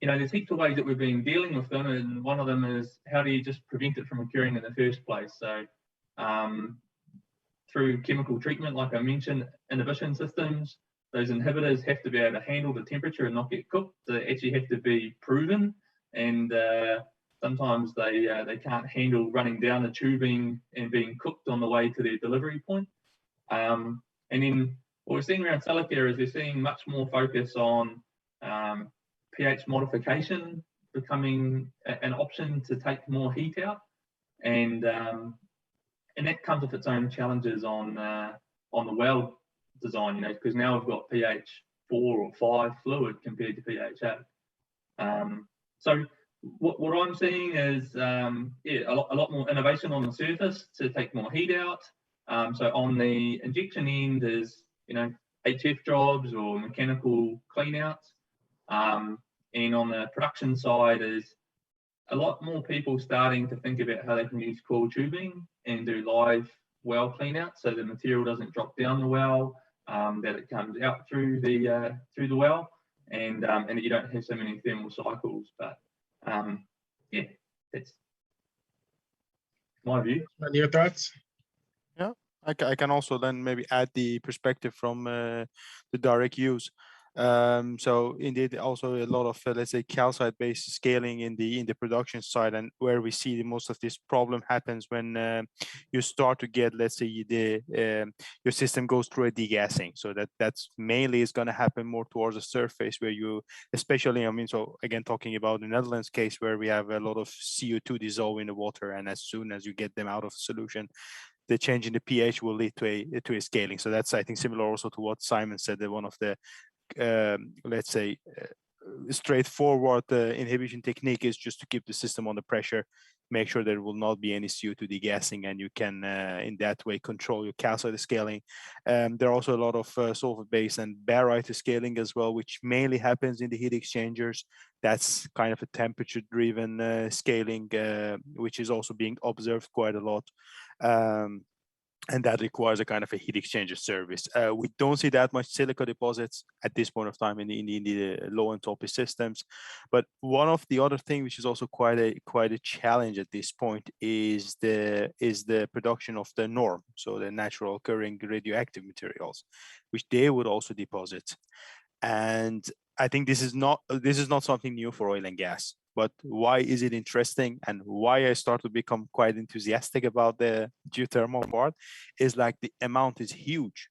there's heaps of ways that we've been dealing with them, and one of them is how do you just prevent it from occurring in the first place? So, through chemical treatment, like I mentioned, inhibition systems, those inhibitors have to be able to handle the temperature and not get cooked. They actually have to be proven, and sometimes they can't handle running down the tubing and being cooked on the way to their delivery point. And then what we're seeing around silica is we're seeing much more focus on pH modification becoming an option to take more heat out, and that comes with its own challenges on the well design, because now we've got pH 4 or 5 fluid compared to pH 8. So what I'm seeing is a lot more innovation on the surface to take more heat out. So on the injection end is HF jobs or mechanical cleanouts, and on the production side is a lot more people starting to think about how they can use coil tubing and do live well cleanout, so the material doesn't drop down the well, that it comes out through the well, and that you don't have so many thermal cycles. But that's my view. And your thoughts? Yeah, I can also then maybe add the perspective from the direct use. So indeed, also a lot of let's say calcite-based scaling in the production side, and where we see most of this problem happens when you start to get, let's say, the your system goes through a degassing. So that's mainly is going to happen more towards the surface, where you, especially, I mean, so again talking about the Netherlands case, where we have a lot of CO2 dissolve in the water, and as soon as you get them out of solution, the change in the pH will lead to a scaling. So that's, I think, similar also to what Simon said, that one of the let's say straightforward inhibition technique is just to keep the system under pressure, make sure there will not be any CO2 degassing, and you can in that way control your calcite scaling. There are also a lot of sulfur-based and barite scaling as well, which mainly happens in the heat exchangers. That's kind of a temperature-driven scaling, which is also being observed quite a lot. And that requires a kind of a heat exchanger service. We don't see that much silica deposits at this point of time in the low enthalpy systems. But one of the other things which is also quite a challenge at this point is the production of the norm, so the natural occurring radioactive materials, which they would also deposit. And I think this is not something new for oil and gas. But why is it interesting, and why I start to become quite enthusiastic about the geothermal part is like the amount is huge,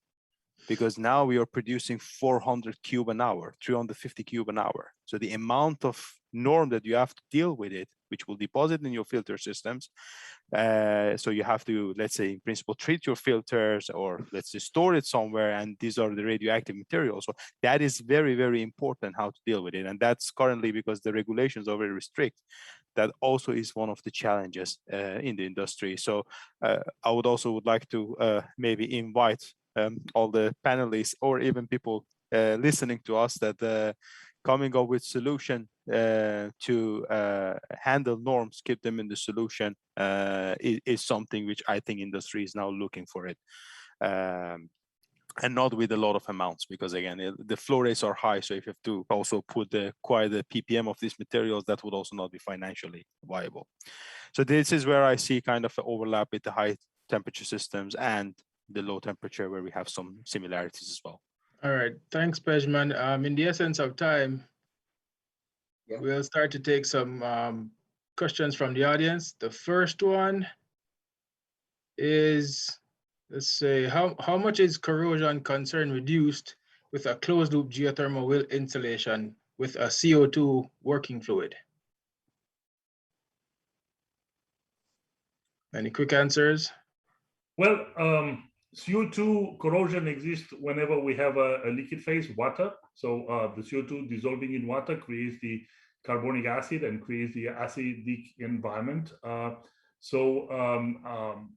because now we are producing 400 cube an hour, 350 cube an hour. So the amount of norm that you have to deal with it, which will deposit in your filter systems. So you have to, let's say, in principle, treat your filters, or let's say store it somewhere, and these are the radioactive materials. So that is very, very important how to deal with it. And that's currently, because the regulations are very strict, that also is one of the challenges in the industry. So I would like to maybe invite all the panelists, or even people listening to us, that coming up with solution to handle norms, keep them in the solution, is something which I think industry is now looking for it. And not with a lot of amounts, because again, the flow rates are high. So if you have to also put quite the ppm of these materials, that would also not be financially viable. So this is where I see kind of an overlap with the high temperature systems and the low temperature, where we have some similarities as well. All right, thanks, Pejman. In the essence of time, we'll start to take some questions from the audience. The first one is, let's say, how much is corrosion concern reduced with a closed loop geothermal well installation with a CO2 working fluid? Any quick answers? Well, CO2 corrosion exists whenever we have a liquid phase, water. So the CO2 dissolving in water creates the carbonic acid and creates the acidic environment. So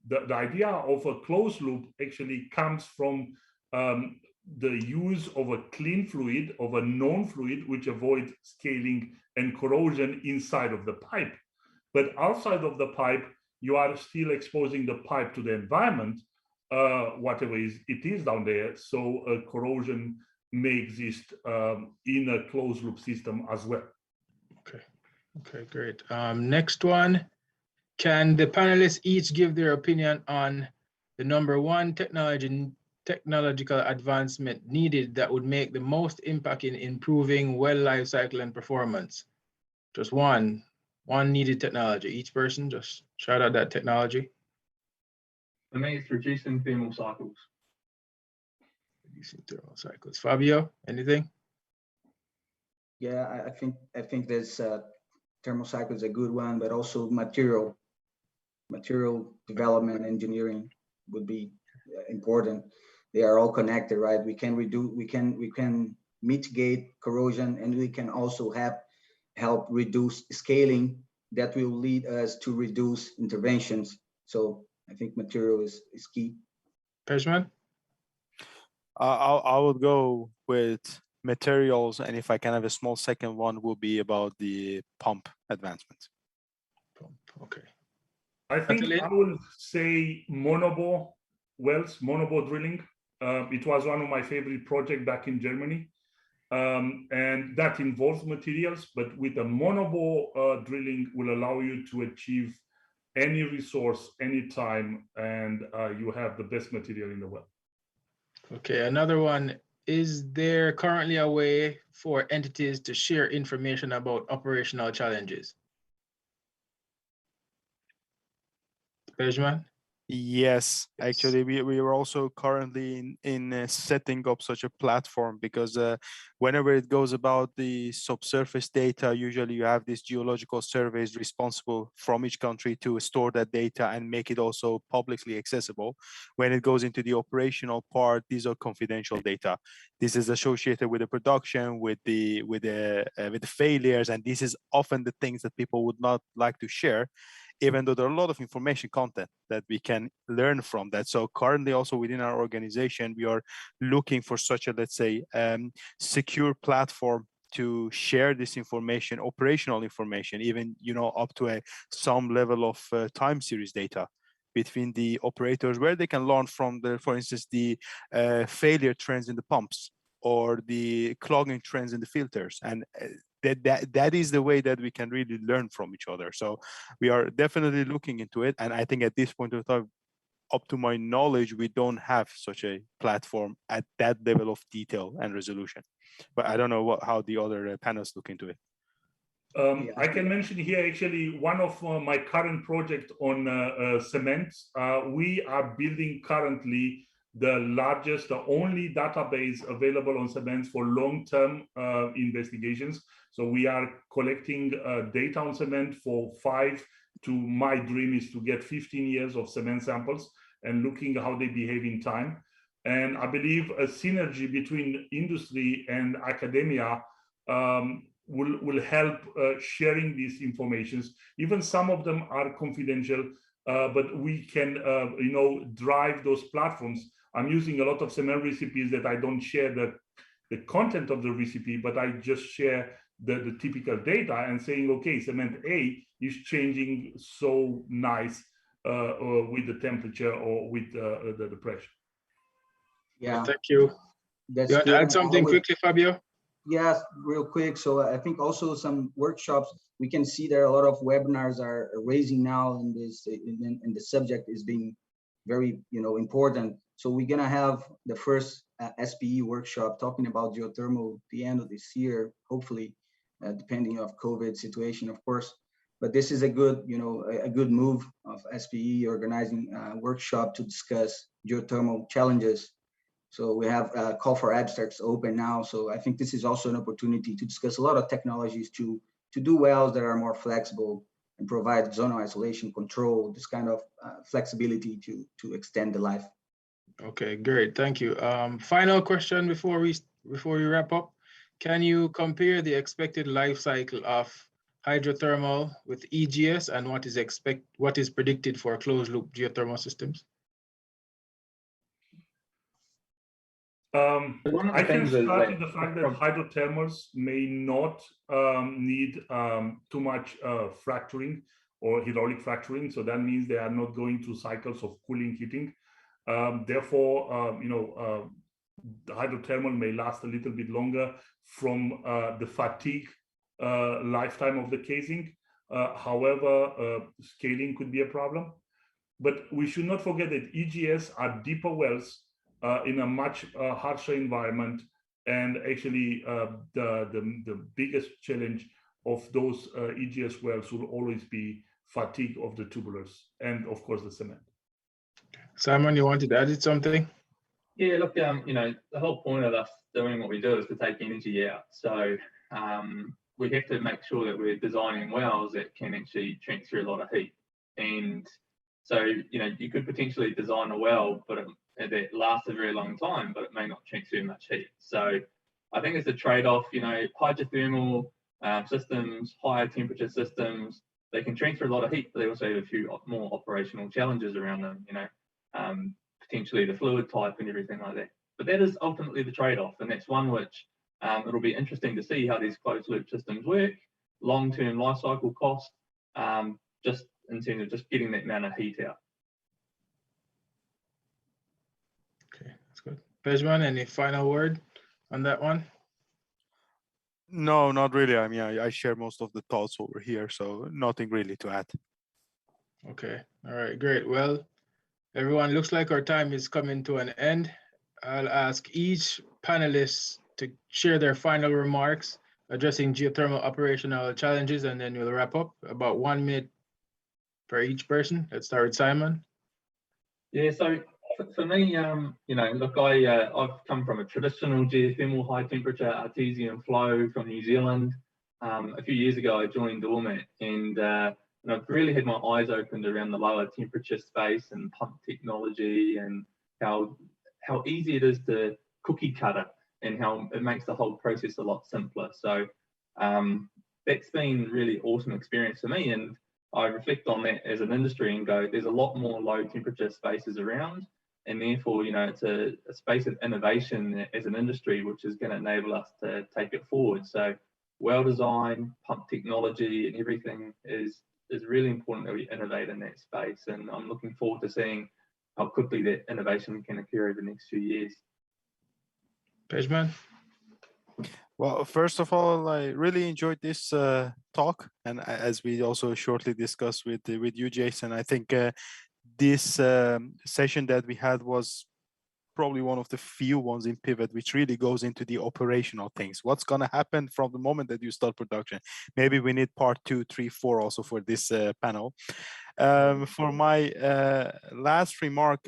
the idea of a closed loop actually comes from the use of a clean fluid, of a known fluid, which avoids scaling and corrosion inside of the pipe. But outside of the pipe, you are still exposing the pipe to the environment, whatever it is down there. So corrosion may exist in a closed loop system as well. Okay, great. Next one, can the panelists each give their opinion on the number one technological advancement needed that would make the most impact in improving well life cycle and performance? Just one needed technology. Each person just shout out that technology. For me, it's reducing thermal cycles. Reducing thermal cycles. Fabio, anything? Yeah, I think there's thermal cycle is a good one, but also material development engineering would be important. They are all connected, right? We can mitigate corrosion, and we can also help reduce scaling that will lead us to reduce interventions. So I think material is key. Pejman? I would go with materials, and if I can have a small second one, will be about the pump advancement. Okay. I think I will say monobore wells, monobore drilling. It was one of my favorite projects back in Germany. And that involves materials, but with a monobore drilling will allow you to achieve any resource, anytime, and you have the best material in the well. Okay, another one is there currently a way for entities to share information about operational challenges? Pejman? Yes, Yes. actually, we were also currently in setting up such a platform, because whenever it goes about the subsurface data, usually you have these geological surveys responsible from each country to store that data and make it also publicly accessible. When it goes into the operational part, these are confidential data. This is associated with the production, with the failures, and this is often the things that people would not like to share, even though there are a lot of information content that we can learn from that. So currently also within our organization, we are looking for such a, let's say, secure platform to share this information, operational information, even, up to some level of time series data between the operators, where they can learn from for instance, the failure trends in the pumps or the clogging trends in the filters. And that is the way that we can really learn from each other. So we are definitely looking into it. And I think at this point of time, up to my knowledge, we don't have such a platform at that level of detail and resolution. But I don't know how the other panels look into it. I can mention here actually one of my current project on cement. We are building currently the largest, the only database available on cement for long-term investigations. So we are collecting data on cement for my dream is to get 15 years of cement samples and looking how they behave in time. And I believe a synergy between industry and academia will help sharing these informations. Even some of them are confidential, but we can drive those platforms. I'm using a lot of cement recipes that I don't share the content of the recipe, but I just share the typical data and saying, okay, cement A is changing so nice with the temperature or with the pressure. Yeah, Thank you. that's You want to good. add something quickly, Fabio? Yes, real quick. So I think also some workshops, we can see there are a lot of webinars are raising now in this, and the subject is being very, important. So we're gonna have the first SPE workshop talking about geothermal at the end of this year, hopefully, depending on COVID situation, of course. But this is a good, a good move of SPE organizing a workshop to discuss geothermal challenges. So we have a call for abstracts open now. So I think this is also an opportunity to discuss a lot of technologies to do wells that are more flexible and provide zonal isolation control, this kind of flexibility to extend the life. Okay, great. Thank you. Final question before we wrap up. Can you compare the expected life cycle of hydrothermal with EGS and what is predicted for closed loop geothermal systems? I can start with the fact that hydrothermals may not need too much fracturing or hydraulic fracturing. So that means they are not going through cycles of cooling, heating. Therefore, the hydrothermal may last a little bit longer from the fatigue lifetime of the casing. However, scaling could be a problem. But we should not forget that EGS are deeper wells in a much harsher environment, and actually the biggest challenge of those EGS wells will always be fatigue of the tubulars and of course the cement. Simon, you wanted to add something? Yeah, look, the whole point of us doing what we do is to take energy out. So we have to make sure that we're designing wells that can actually transfer a lot of heat. And so, you could potentially design a well, but that lasts a very long time, but it may not transfer much heat. So I think it's a trade-off, hydrothermal systems, higher temperature systems, they can transfer a lot of heat, but they also have a few more operational challenges around them, potentially the fluid type and everything like that. But that is ultimately the trade-off, and that's one which it'll be interesting to see how these closed loop systems work, long-term life cycle cost, just in terms of just getting that amount of heat out. Okay, that's good. Pejman, any final word on that one? No, not really. I mean, I share most of the thoughts over here, so nothing really to add. Okay, all right, great. Well, everyone, looks like our time is coming to an end. I'll ask each panelist to share their final remarks addressing geothermal operational challenges, and then we'll wrap up. About 1 minute for each person. Let's start with Simon. Yeah, so for me, you know, look, I've come from a traditional geothermal high temperature artesian flow from New Zealand. A few years ago, I joined Dormet, and I've really had my eyes opened around the lower temperature space and pump technology, and how easy it is to cookie cutter, and how it makes the whole process a lot simpler. So that's been really awesome experience for me, and I reflect on that as an industry and go, there's a lot more low temperature spaces around, and therefore, you know, it's a space of innovation as an industry, which is going to enable us to take it forward. So well design, pump technology, and everything is really important that we innovate in that space. And I'm looking forward to seeing how quickly that innovation can occur over the next few years. Pejman? Well, first of all, I really enjoyed this talk, and as we also shortly discussed with you, Jason, I think this session that we had was probably one of the few ones in Pivot which really goes into the operational things. What's going to happen from the moment that you start production? Maybe we need part 2, 3, 4 also for this panel. For my last remark,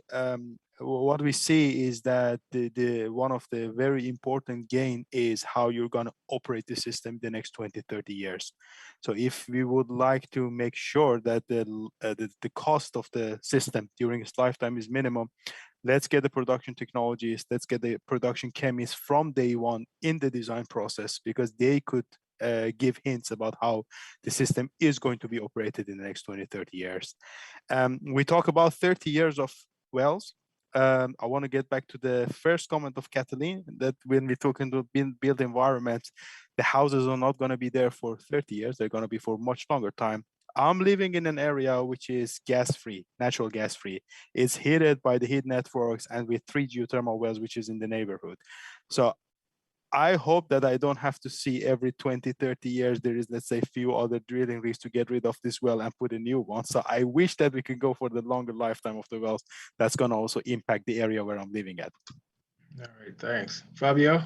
what we see is that the one of the very important gain is how you're going to operate the system the next 20, 30 years. So if we would like to make sure that the cost of the system during its lifetime is minimum, let's get the production technologies, let's get the production chemists from day one in the design process, because they could give hints about how the system is going to be operated in the next 20, 30 years. We talk about 30 years of wells. I want to get back to the first comment of Kathleen, that when we talk into built environments, the houses are not going to be there for 30 years. They're going to be for much longer time. I'm living in an area which is gas-free, natural gas-free. It's heated by the heat networks and with 3 geothermal wells, which is in the neighborhood. So I hope that I don't have to see every 20, 30 years, there is, let's say, few other drilling rigs to get rid of this well and put a new one. So I wish that we can go for the longer lifetime of the wells. That's going to also impact the area where I'm living at. All right, thanks. Fabio?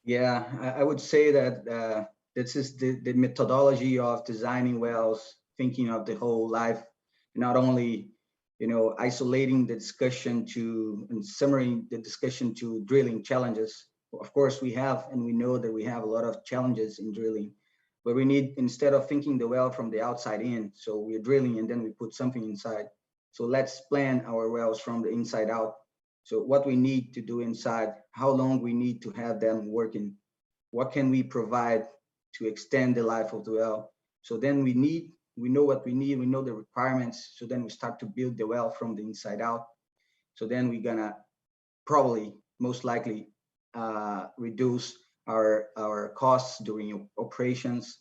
Yeah, I would say that this is the methodology of designing wells, thinking of the whole life, not only, you know, isolating the discussion to and summarizing the discussion to drilling challenges. Of course, we have, and we know that we have a lot of challenges in drilling, but we need, instead of thinking the well from the outside in, so we're drilling and then we put something inside. So let's plan our wells from the inside out. So what we need to do inside, how long we need to have them working, what can we provide to extend the life of the well. So then we know what we need, we know the requirements. So then we start to build the well from the inside out. So then we're gonna probably, most likely, reduce our costs during operations,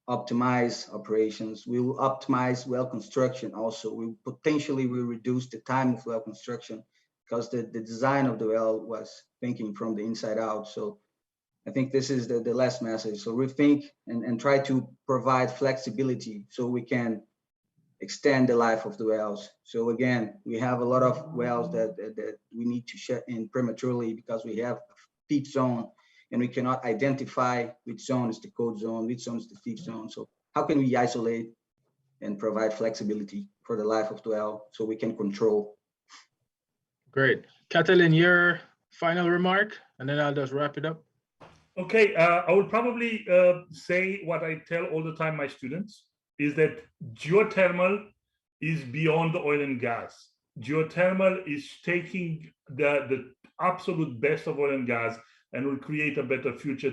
optimize operations. We will optimize well construction also. We potentially will reduce the time of well construction, because the design of the well was thinking from the inside out. So I think this is the last message. So rethink and try to provide flexibility so we can extend the life of the wells. So again, we have a lot of wells that we need to shut in prematurely because we have a feed zone and we cannot identify which zone is the code zone, which zone is the feed zone. So how can we isolate and provide flexibility for the life of the well so we can control? Great. Kathleen, your final remark, and then I'll just wrap it up. Okay, I will probably say what I tell all the time my students, is that geothermal is beyond oil and gas. Geothermal is taking the absolute best of oil and gas and will create a better future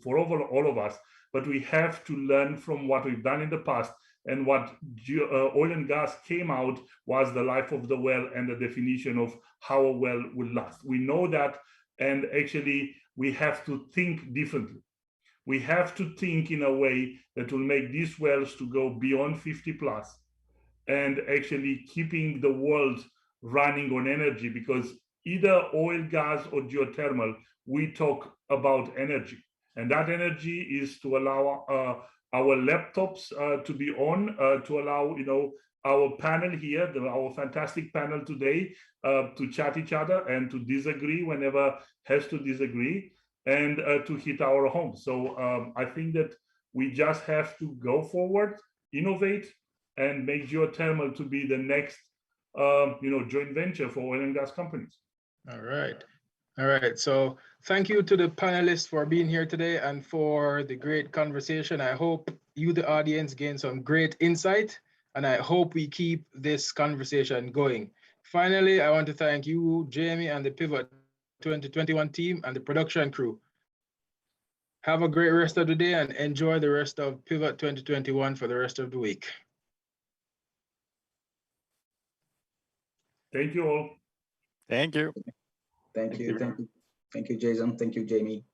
for all of us. But we have to learn from what we've done in the past, and what oil and gas came out was the life of the well and the definition of how a well will last. We know that, and actually we have to think differently. We have to think in a way that will make these wells to go beyond 50 plus, and actually keeping the world running on energy, because either oil, gas, or geothermal, we talk about energy. And that energy is to allow our laptops to be on, to allow our panel here, our fantastic panel today, to chat each other and to disagree whenever has to disagree, and to hit our home. So I think that we just have to go forward, innovate, and make geothermal to be the next joint venture for oil and gas companies. All right. All right. So thank you to the panelists for being here today and for the great conversation. I hope you, the audience, gain some great insight, and I hope we keep this conversation going. Finally, I want to thank you, Jamie, and the Pivot 2021 team and the production crew. Have a great rest of the day and enjoy the rest of Pivot 2021 for the rest of the week. Thank you all. Thank you. Thank you. Thank you, Jason. Thank you, Jamie.